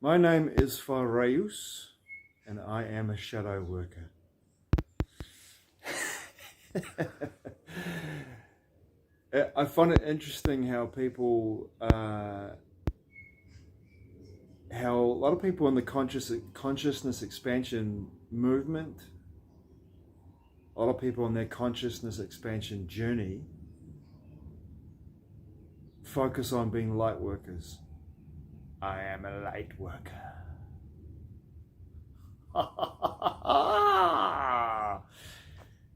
My name is Fareus, and I am a shadow worker. I find it interesting how how a lot of people in the consciousness expansion movement, a lot of people on their consciousness expansion journey focus on being light workers. I am a light worker.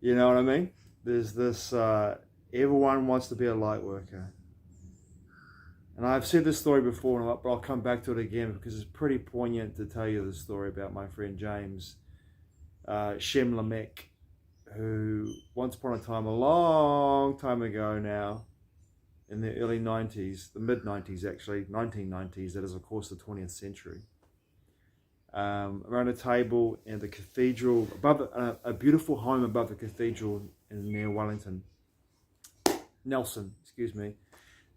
You know what I mean? There's this, everyone wants to be a light worker. And I've said this story before, but I'll come back to it again because it's pretty poignant to tell you the story about my friend James, Shem Lamech, who once upon a time, a long time ago now, in the early 90s, the mid 90s actually, 1990s, that is of course the 20th century, around a table in the cathedral, above a beautiful home above the cathedral near Wellington, Nelson,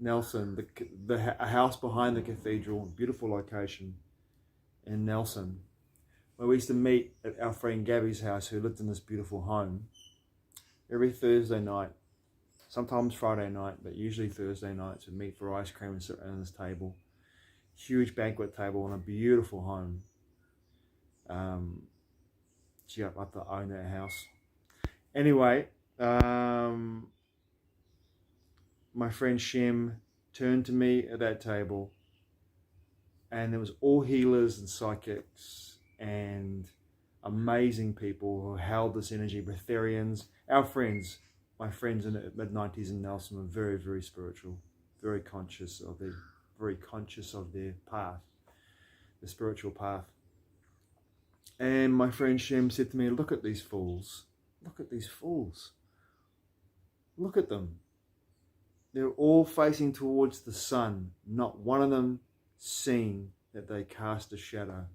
a house behind the cathedral, beautiful location in Nelson, where we used to meet at our friend Gabby's house, who lived in this beautiful home, every Thursday night, sometimes Friday night, but usually Thursday nights. We'd meet for ice cream and sit around this table, huge banquet table in a beautiful home. Gee, I'd love to own that house. Anyway, my friend Shem turned to me at that table, and there was all healers and psychics and amazing people who held this energy. Breatharians, our friends, my friends in the mid-90s in Nelson were very, very spiritual, very conscious of their path, the spiritual path. And my friend Shem said to me, "Look at these fools. Look at these fools. Look at them. They're all facing towards the sun. Not one of them seeing that they cast a shadow."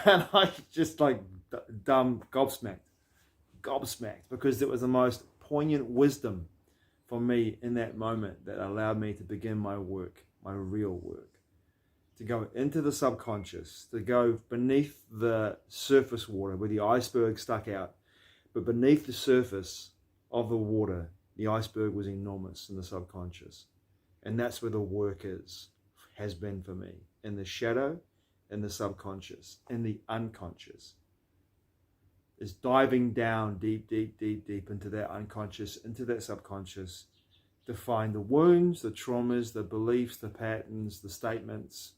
And I just like gobsmacked, because it was the most poignant wisdom for me in that moment that allowed me to begin my work, my real work, to go into the subconscious, to go beneath the surface water where the iceberg stuck out, but beneath the surface of the water, the iceberg was enormous in the subconscious. And that's where the work has been for me, in the shadow, in the subconscious, in the unconscious. Is diving down deep into that unconscious, into that subconscious, to find the wounds, the traumas, the beliefs, the patterns, the statements,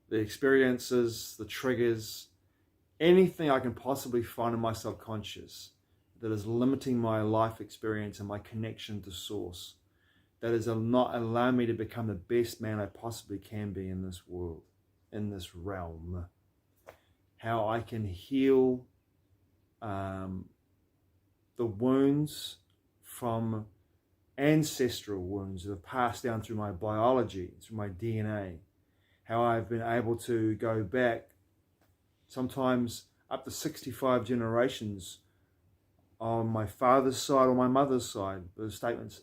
the experiences, the triggers, anything I can possibly find in my subconscious that is limiting my life experience and my connection to source, that is not allowing me to become the best man I possibly can be in this world, in this realm. How I can heal the wounds from ancestral wounds that have passed down through my biology, through my DNA. How I've been able to go back sometimes up to 65 generations on my father's side or my mother's side, with statements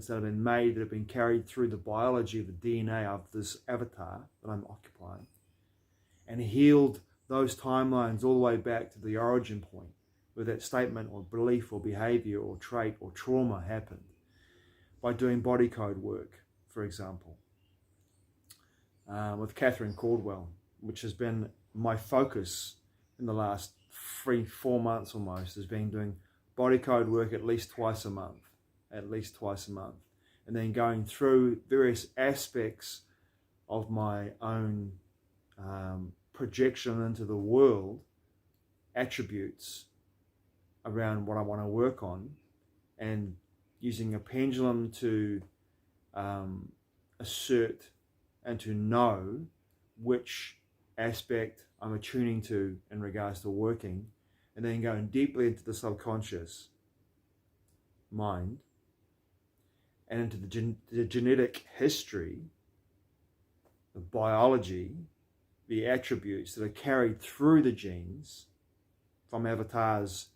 that have been made, that have been carried through the biology of the DNA of this avatar that I'm occupying, and healed those timelines all the way back to the origin point where that statement or belief or behavior or trait or trauma happened, by doing body code work, for example, with Catherine Caldwell, which has been my focus in the last 3-4 months almost, has been doing body code work at least twice a month, and then going through various aspects of my own projection into the world, attributes around what I want to work on, and using a pendulum to assert and to know which aspect I'm attuning to in regards to working, and then going deeply into the subconscious mind and into the genetic history, the biology, the attributes that are carried through the genes from avatars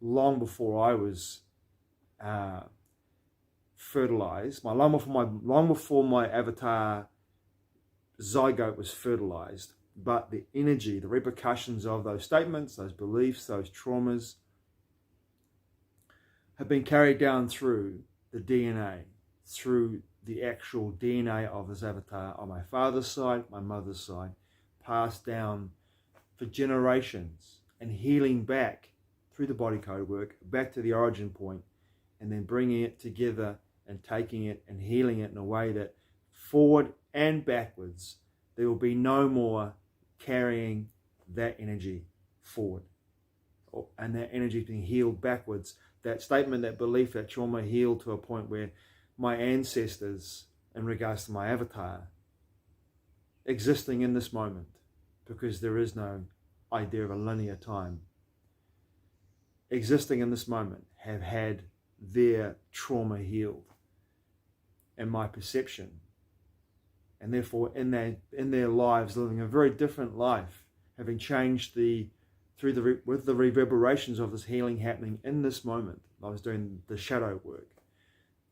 long before I was fertilized, long before my avatar zygote was fertilized, but the energy, the repercussions of those statements, those beliefs, those traumas have been carried down through the DNA, through the actual DNA of this avatar on my father's side, my mother's side, passed down for generations, and healing back through the body code work, back to the origin point, and then bringing it together and taking it and healing it in a way that forward and backwards, there will be no more carrying that energy forward. And that energy being healed backwards. That statement, that belief, that trauma healed to a point where my ancestors, in regards to my avatar, existing in this moment, because there is no idea of a linear time, existing in this moment, have had their trauma healed and my perception, and therefore in their lives living a very different life, having changed with the reverberations of this healing happening in this moment. I was doing the shadow work,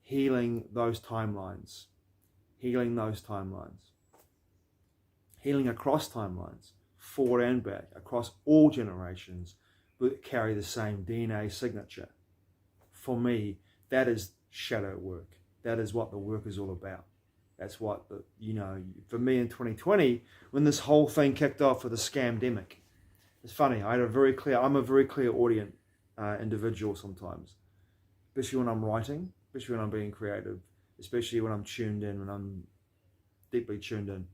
healing those timelines, healing across timelines, forward and back, across all generations, that carry the same DNA signature. For me, that is shadow work. That is what the work is all about. That's what, for me in 2020, when this whole thing kicked off with the scamdemic, it's funny, I'm a very clear audience individual sometimes, especially when I'm writing, especially when I'm being creative, especially when I'm tuned in, when I'm deeply tuned in.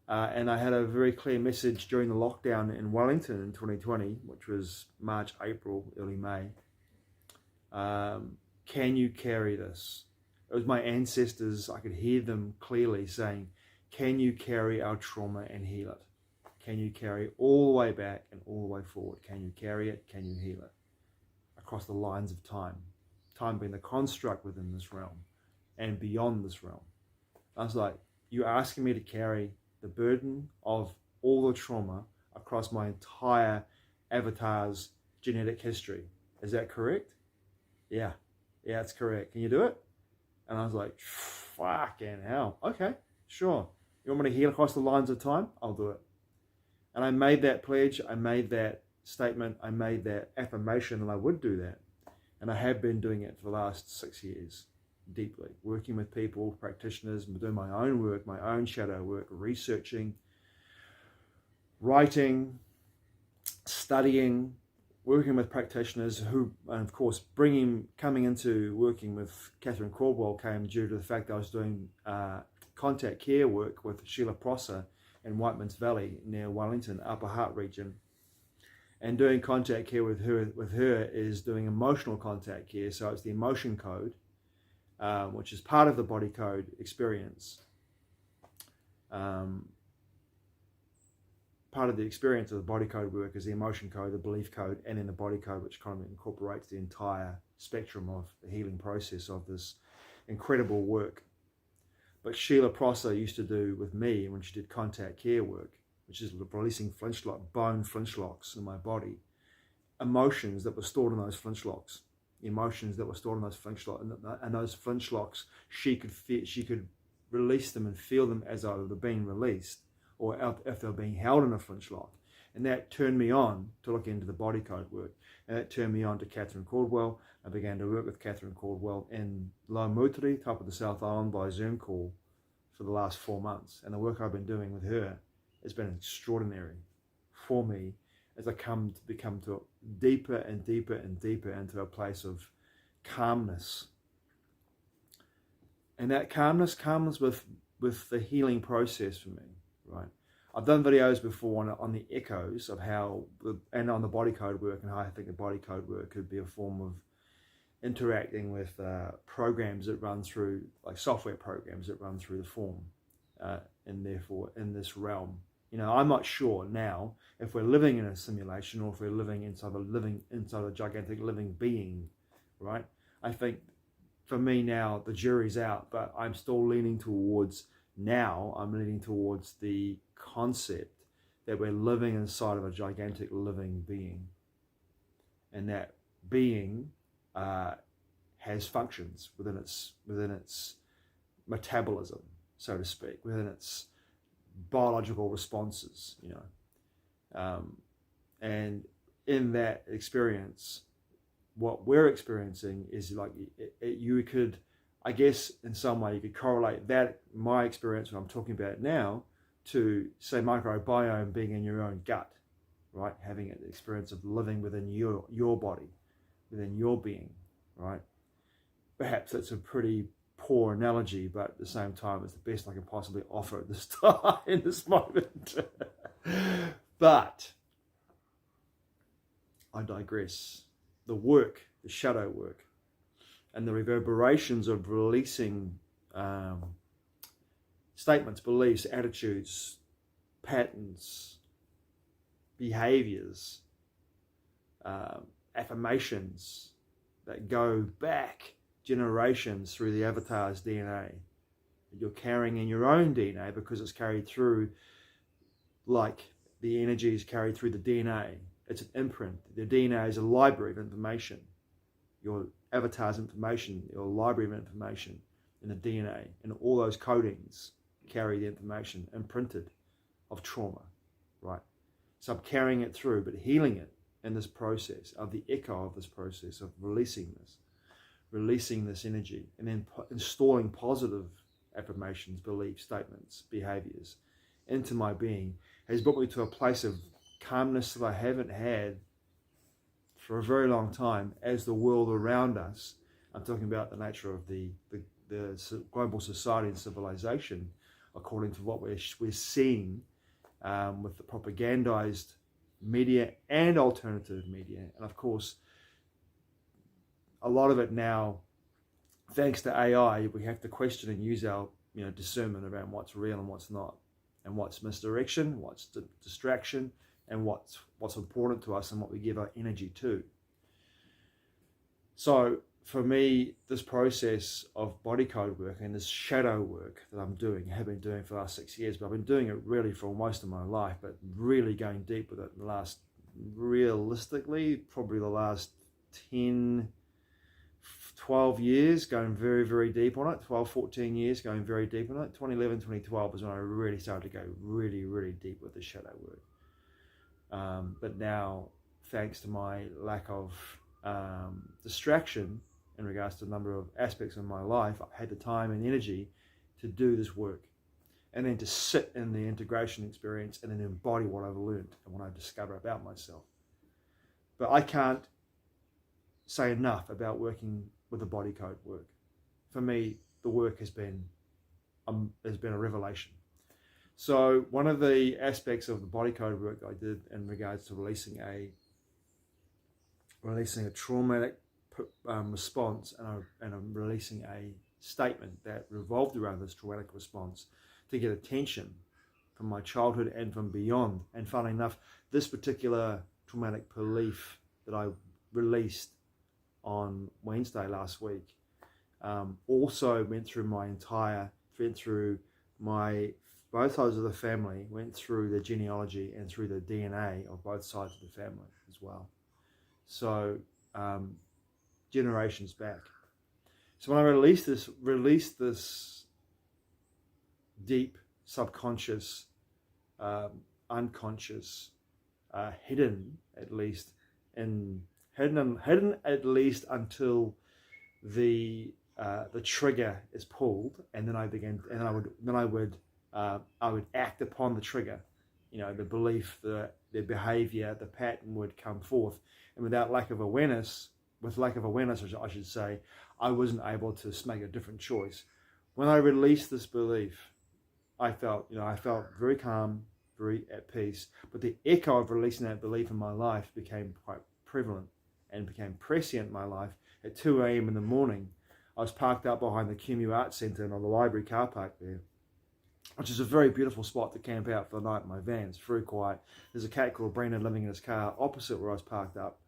And I had a very clear message during the lockdown in Wellington in 2020, which was March, April, early May. Can you carry this? It was my ancestors. I could hear them clearly saying, can you carry our trauma and heal it? Can you carry all the way back and all the way forward? Can you carry it? Can you heal it? Across the lines of time. Time being the construct within this realm and beyond this realm. I was like, you're asking me to carry the burden of all the trauma across my entire avatar's genetic history. Is that correct? Yeah, it's correct. Can you do it? And I was like, fucking hell. Okay, sure. You want me to heal across the lines of time? I'll do it. And I made that pledge, I made that statement, I made that affirmation that I would do that. And I have been doing it for the last 6 years, deeply. Working with people, practitioners, doing my own work, my own shadow work, researching, writing, studying, working with practitioners who, and of course, coming into working with Catherine Caldwell came due to the fact that I was doing contact care work with Sheila Prosser in Whiteman's Valley near Wellington, Upper Heart region. And doing contact care with her is doing emotional contact care. So it's the emotion code, which is part of the body code experience. Part of the experience of the body code work is the emotion code, the belief code, and then the body code, which kind of incorporates the entire spectrum of the healing process of this incredible work. But Sheila Prosser used to do with me when she did contact care work, which is releasing bone flintlocks in my body, emotions that were stored in those flintlocks, and those flintlocks, she could release them and feel them as though they're being released, or if they're being held in a flintlock. And that turned me on to look into the body code work. And that turned me on to Catherine Caldwell. I began to work with Catherine Caldwell in Laumutri, top of the South Island, by Zoom call for the last 4 months. And the work I've been doing with her has been extraordinary for me as I become deeper and deeper and deeper into a place of calmness. And that calmness comes with the healing process for me, right? I've done videos before on the echoes of and on the body code work, and how I think the body code work could be a form of interacting with programs that run through, like software programs that run through the form, and therefore in this realm. I'm not sure now if we're living in a simulation or if we're living inside a gigantic living being, right? I think for me now, the jury's out, but I'm still leaning towards the concept that we're living inside of a gigantic living being, and that being has functions within its metabolism, so to speak, within its biological responses, you know. And in that experience, what we're experiencing is like, you could, I guess, in some way, you could correlate that, my experience, what I'm talking about now, to, say, microbiome being in your own gut, right? Having an experience of living within your body, within your being, right? Perhaps that's a pretty poor analogy, but at the same time, it's the best I can possibly offer at this time, in this moment. But I digress. The work, the shadow work, and the reverberations of releasing statements, beliefs, attitudes, patterns, behaviours, affirmations that go back generations through the avatar's DNA. You're carrying in your own DNA because it's carried through, like the energy is carried through the DNA. It's an imprint. The DNA is a library of information. Your avatar's information, your library of information in the DNA, and all those codings carry the information imprinted of trauma, right? So I'm carrying it through, but healing it in this process of the echo of this process of releasing this energy, and then installing positive affirmations, beliefs, statements, behaviors into my being has brought me to a place of calmness that I haven't had for a very long time, as the world around us, I'm talking about the nature of the global society and civilization, according to what we're seeing with the propagandized media and alternative media. And of course, a lot of it now, thanks to AI, we have to question and use our discernment around what's real and what's not, and what's misdirection, what's distraction, and what's important to us and what we give our energy to. So for me, this process of body code work and this shadow work that I'm doing, have been doing for the last 6 years, but I've been doing it really for most of my life, but really going deep with it in the last, realistically, probably the last 10, 12 years, going very, very deep on it, 12, 14 years, going very deep on it. 2011, 2012 is when I really started to go really, really deep with the shadow work. But now, thanks to my lack of distraction in regards to a number of aspects of my life, I've had the time and energy to do this work, and then to sit in the integration experience and then embody what I've learned and what I discover about myself. But I can't say enough about working with the body code work. For me, the work has been a revelation. So one of the aspects of the body code work I did in regards to releasing a traumatic response, and I'm releasing a statement that revolved around this traumatic response to get attention from my childhood and from beyond. And funnily enough, this particular traumatic belief that I released on Wednesday last week also went through both sides of the family, went through the genealogy and through the DNA of both sides of the family as well. So generations back. So when I released this deep, subconscious, unconscious, hidden at least until the trigger is pulled, and then I would act upon the trigger. The belief, the behavior, the pattern would come forth, and with lack of awareness, I should say, I wasn't able to make a different choice. When I released this belief, I felt very calm, very at peace. But the echo of releasing that belief in my life became quite prevalent and became prescient in my life. At 2 a.m. in the morning, I was parked up behind the QMU Arts Centre and on the library car park there, which is a very beautiful spot to camp out for the night in my van. It's very quiet. There's a cat called Brendan living in his car opposite where I was parked up.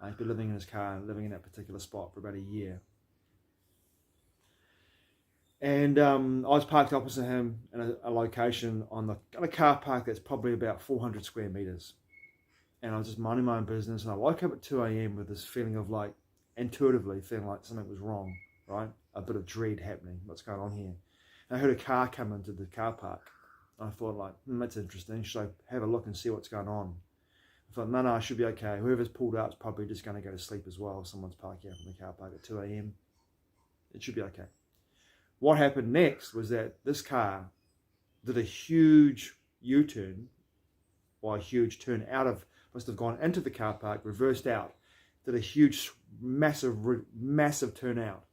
He's been living in his car and living in that particular spot for about a year. And I was parked opposite him in a location on a car park that's probably about 400 square meters. And I was just minding my own business, and I woke up at 2 a.m. with this feeling of intuitively feeling like something was wrong, right? A bit of dread happening, what's going on here. And I heard a car come into the car park. I thought like, that's interesting. Should I have a look and see what's going on? I thought, no, I should be okay. Whoever's pulled out is probably just going to go to sleep as well. Someone's parking up in the car park at 2 a.m. It should be okay. What happened next was that this car did a huge U-turn, or a huge turn out of, must have gone into the car park, reversed out, did a huge, massive turn out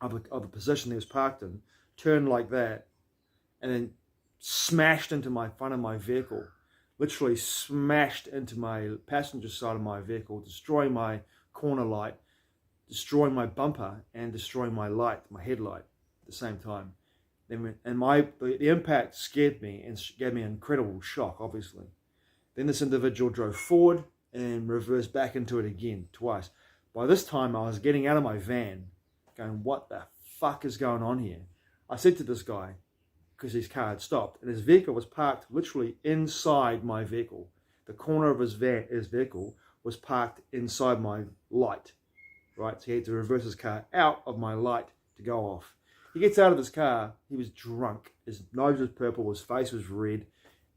of the position he was parked in, turned like that, and then smashed into my front of my vehicle, literally smashed into my passenger side of my vehicle, destroying my corner light, destroying my bumper, and destroying my light, my headlight at the same time. And the impact scared me and gave me an incredible shock, obviously. Then this individual drove forward and reversed back into it again, twice. By this time, I was getting out of my van, going, what the fuck is going on here? I said to this guy, because his car had stopped, and his vehicle was parked literally inside my vehicle. The corner of his vehicle was parked inside my light, right? So he had to reverse his car out of my light to go off. He gets out of his car, he was drunk. His nose was purple, his face was red,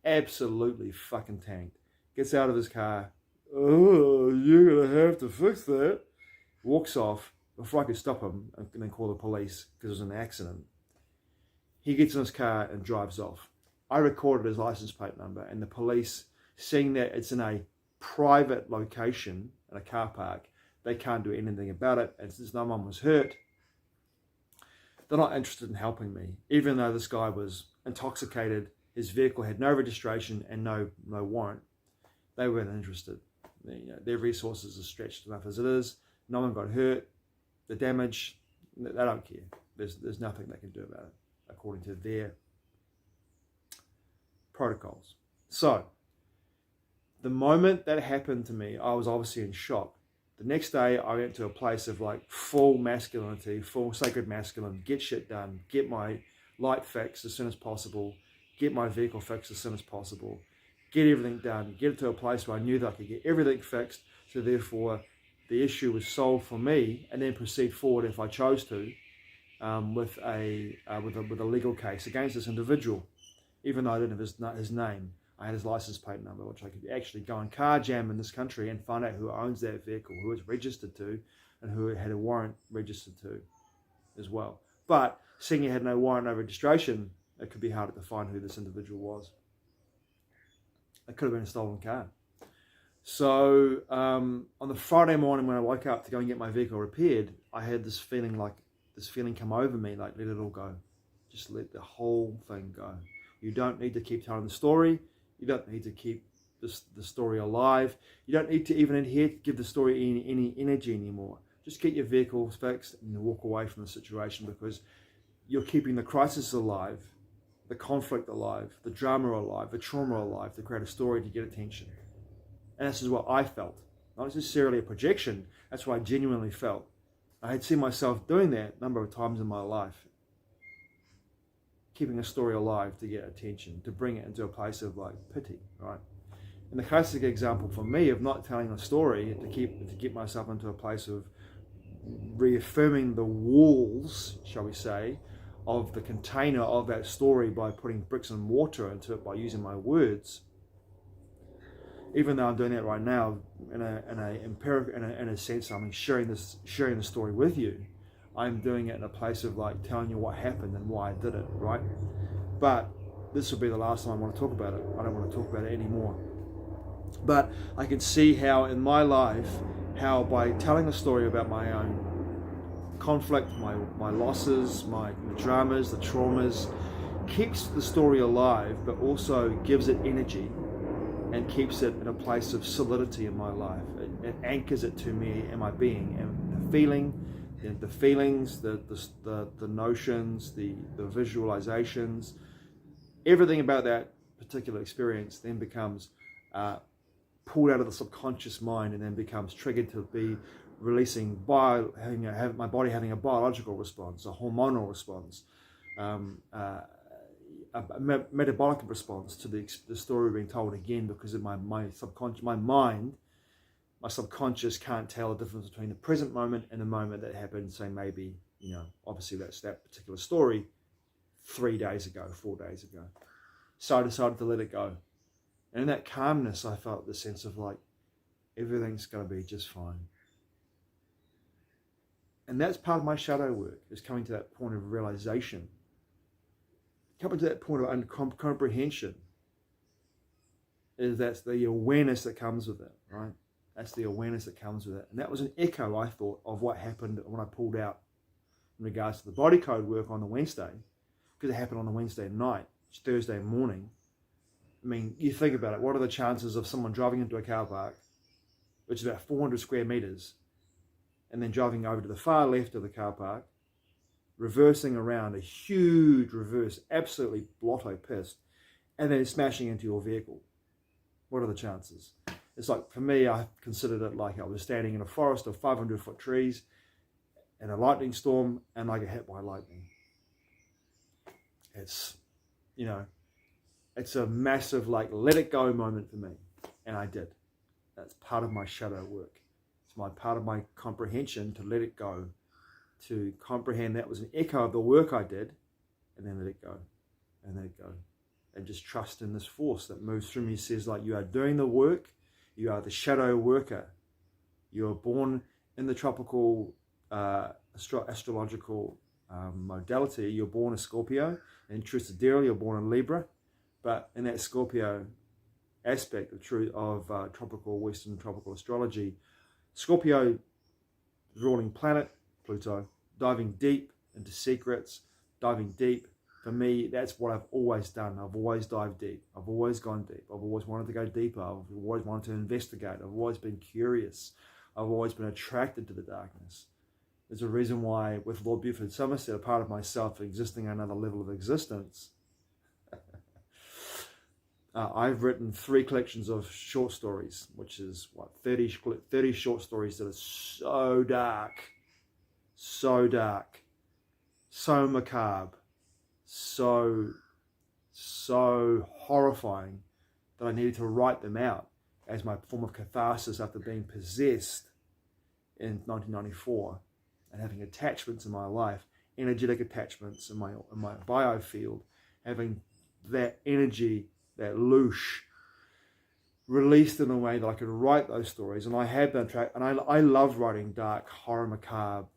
absolutely fucking tanked. Gets out of his car, oh, you're gonna have to fix that. Walks off before I could stop him and then call the police because it was an accident. He gets in his car and drives off. I recorded his license plate number, and the police, seeing that it's in a private location, in a car park, they can't do anything about it, and since no one was hurt, they're not interested in helping me, even though this guy was intoxicated, his vehicle had no registration and no warrant. They weren't interested. Their resources are stretched enough as it is. No one got hurt. The damage, they don't care. There's nothing they can do about it, according to their protocols. So, the moment that happened to me, I was obviously in shock. The next day, I went to a place of like full masculinity, full sacred masculine, get shit done, get my light fixed as soon as possible, get my vehicle fixed as soon as possible, get everything done, get it to a place where I knew that I could get everything fixed, so therefore the issue was solved for me, and then proceed forward if I chose to, with a legal case against this individual, even though I didn't have his name. I had his license plate number, which I could actually go and car jam in this country and find out who owns that vehicle, who it's registered to, and who it had a warrant registered to as well. But seeing he had no warrant, no registration, it could be harder to find who this individual was. It could have been a stolen car. So on the Friday morning when I woke up to go and get my vehicle repaired, I had this feeling come over me, like, let it all go. Just let the whole thing go. You don't need to keep telling the story. You don't need to keep the story alive. You don't need to even adhere to give the story any energy anymore. Just get your vehicle fixed and walk away from the situation, because you're keeping the crisis alive, the conflict alive, the drama alive, the trauma alive, to create a story to get attention. And this is what I felt. Not necessarily a projection, that's what I genuinely felt. I had seen myself doing that a number of times in my life. Keeping a story alive to get attention, to bring it into a place of like pity, right? And the classic example for me of not telling a story to get myself into a place of reaffirming the walls, shall we say, of the container of that story by putting bricks and mortar into it, by using my words. Even though I'm doing that right now, in a sense, I'm sharing the story with you. I'm doing it in a place of like telling you what happened and why I did it, right? But this will be the last time I want to talk about it. I don't want to talk about it anymore. But I can see how in my life, how by telling a story about my own conflict, my losses, the dramas, the traumas, keeps the story alive, but also gives it energy and keeps it in a place of solidity in my life. It anchors it to me and my being, and the feelings, the notions, the visualizations, everything about that particular experience then becomes pulled out of the subconscious mind, and then becomes triggered to be releasing by my body having a biological response, a hormonal response, a metabolic response to the story being told again, because of my subconscious, my subconscious can't tell the difference between the present moment and the moment that happened. So maybe, obviously that's that particular story 3 days ago, 4 days ago. So I decided to let it go. And in that calmness, I felt the sense of like, everything's going to be just fine. And that's part of my shadow work, is coming to that point of realization, coming to that point of comprehension. That's the awareness that comes with it, right? That's the awareness that comes with it. And that was an echo, I thought, of what happened when I pulled out in regards to the body code work on the Wednesday, because it happened on the Wednesday night, Thursday morning. I mean, you think about it, what are the chances of someone driving into a car park, which is about 400 square meters, and then driving over to the far left of the car park, reversing around, a huge reverse, absolutely blotto pissed, and then smashing into your vehicle? What are the chances? It's like, for me, I considered it like I was standing in a forest of 500-foot trees and a lightning storm, and I get hit by lightning. It's, you know, it's a massive, like, let it go moment for me. And I did. That's part of my shadow work. It's part of my comprehension to let it go, to comprehend that was an echo of the work I did, and then let it go, and let it go. And just trust in this force that moves through me, says, like, you are doing the work, you are the shadow worker. You are born in the tropical astrological modality. You're born a Scorpio, and truthfully, you're born in Libra. But in that Scorpio aspect of Western tropical astrology, Scorpio, ruling planet, Pluto, diving deep into secrets, diving deep. For me, that's what I've always done. I've always dived deep. I've always gone deep. I've always wanted to go deeper. I've always wanted to investigate. I've always been curious. I've always been attracted to the darkness. There's a reason why, with Lord Buford Somerset, a part of myself existing at another level of existence, I've written 3 collections of short stories, which is, 30 short stories that are so dark, so macabre, so horrifying that I needed to write them out as my form of catharsis after being possessed in 1994 and having attachments in my life, energetic attachments in my biofield, having that energy, that loosh, released in a way that I could write those stories. And I have been attracted, and I love writing dark, horror, macabre,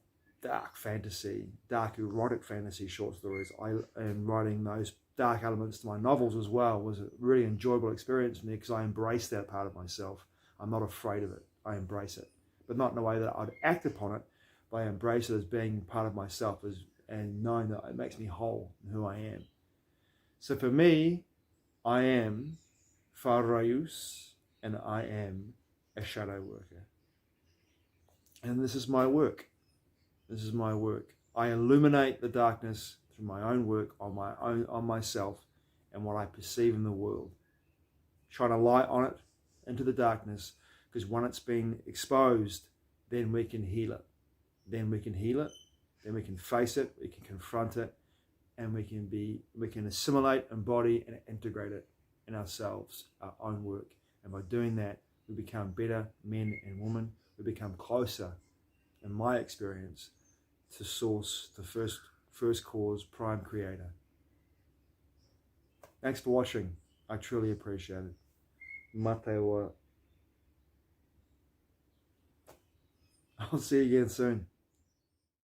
dark fantasy, dark erotic fantasy short stories. And writing those dark elements to my novels as well was a really enjoyable experience for me, because I embrace that part of myself. I'm not afraid of it. I embrace it, but not in a way that I'd act upon it, but I embrace it as being part of myself, and knowing that it makes me whole in who I am. So for me, I am Farayus, and I am a shadow worker. And this is my work. This is my work. I illuminate the darkness through my own work on myself and what I perceive in the world. Shine a light on it into the darkness, because when it's been exposed, then we can heal it. Then we can heal it. Then we can face it. We can confront it, and we can assimilate, embody, and integrate it in ourselves, our own work. And by doing that, we become better men and women. We become closer, in my experience, to source, the first cause, prime creator. Thanks for watching. I truly appreciate it. Matewa. I'll see you again soon.